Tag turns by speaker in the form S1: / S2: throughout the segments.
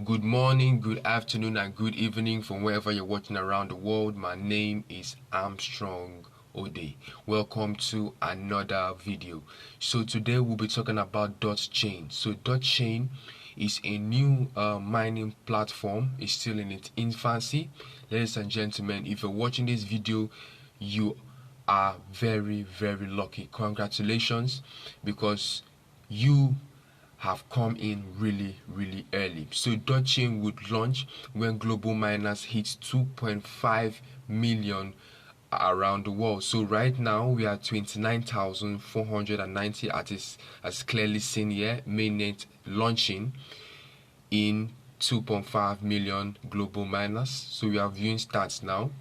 S1: Good morning, good afternoon, and good evening from wherever you're watching around the world. My name is Armstrong Ode. Welcome to another video. So today we'll be talking about DotChain. So DotChain is a new mining platform. It's still in its infancy. Ladies and gentlemen, if you're watching this video, you are very lucky. Congratulations, because you have come in really early. So DotChain would launch when global miners hit 2.5 million around the world. So right now we are 29,490 as clearly seen here. Mainnet launching in 2.5 million global miners. So we are viewing stats now.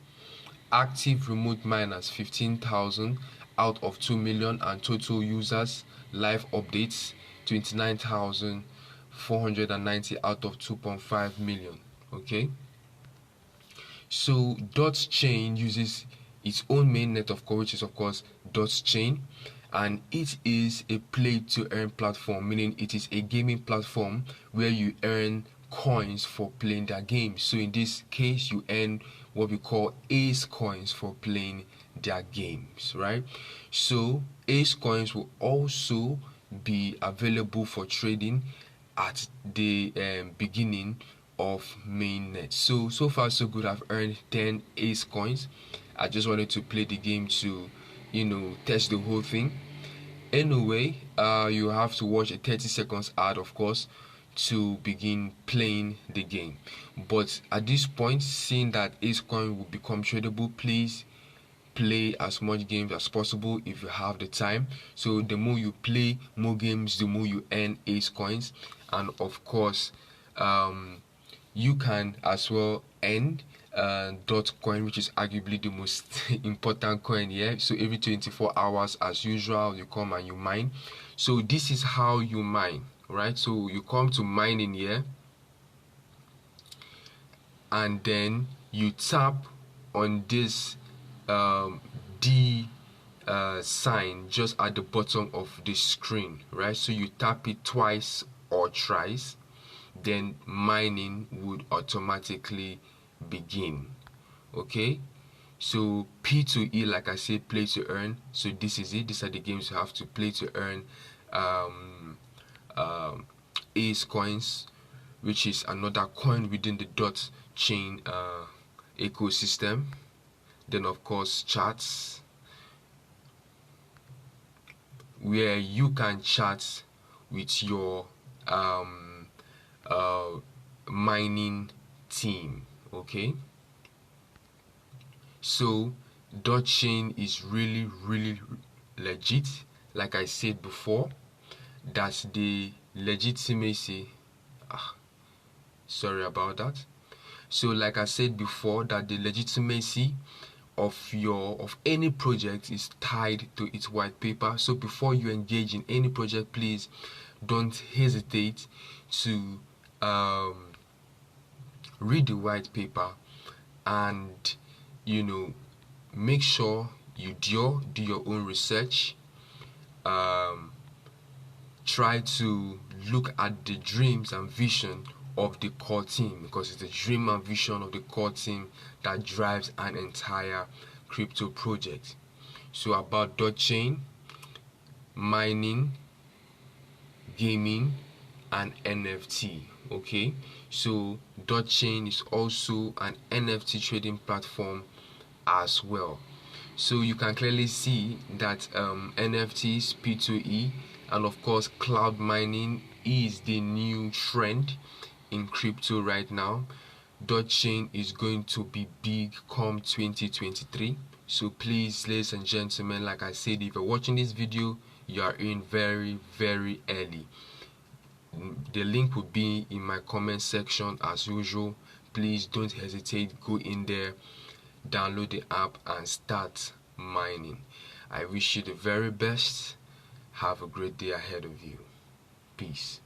S1: Active remote miners 15,000 out of 2 million, and total users live updates 29,490 out of 2.5 million. Okay, so DotChain uses its own mainnet, of course, which is of course DotChain, and it is a play to earn platform, meaning it is a gaming platform where you earn coins for playing their games. So in this case, you earn what we call Ace coins for playing their games, right? So Ace coins will also be available for trading at the beginning of mainnet. So far so good. I've earned 10 Ace coins. I just wanted to play the game to test the whole thing. Anyway, you have to watch a 30 seconds ad, of course, to begin playing the game. But at this point, seeing that Ace coin will become tradable, please play as much games as possible if you have the time. So the more you play more games, the more you earn Ace coins. And of course, you can as well earn Dotcoin, which is arguably the most important coin here. So every 24 hours, as usual, you come and you mine. So this is how you mine, right? So you come to mining here, and then you tap on this D sign just at the bottom of the screen, right? So you tap it twice or thrice, then mining would automatically begin. Okay, so P2E, like I said, play to earn. So this is it. These are the games you have to play to earn Ace coins, which is another coin within the DotChain ecosystem. Then of course chats, where you can chat with your mining team. Okay, so DotChain is really legit. Like I said before, that's the legitimacy. Sorry about that. So like I said before, that the legitimacy of any project is tied to its white paper. So before you engage in any project, please don't hesitate to read the white paper, and make sure you do your own research. Try to look at the dreams and vision of the core team, because it's the dream and vision of the core team that drives an entire crypto project. So about DotChain, mining, gaming, and NFT. Okay, so DotChain is also an NFT trading platform as well. So you can clearly see that NFTs, P2E, and of course cloud mining is the new trend in crypto right now. DotChain is going to be big come 2023. So please, ladies and gentlemen, like I said, if you're watching this video, you are in very early. The link will be in my comment section as usual. Please don't hesitate, go in there, download the app, and start mining. I wish you the very best. Have a great day ahead of you. Peace.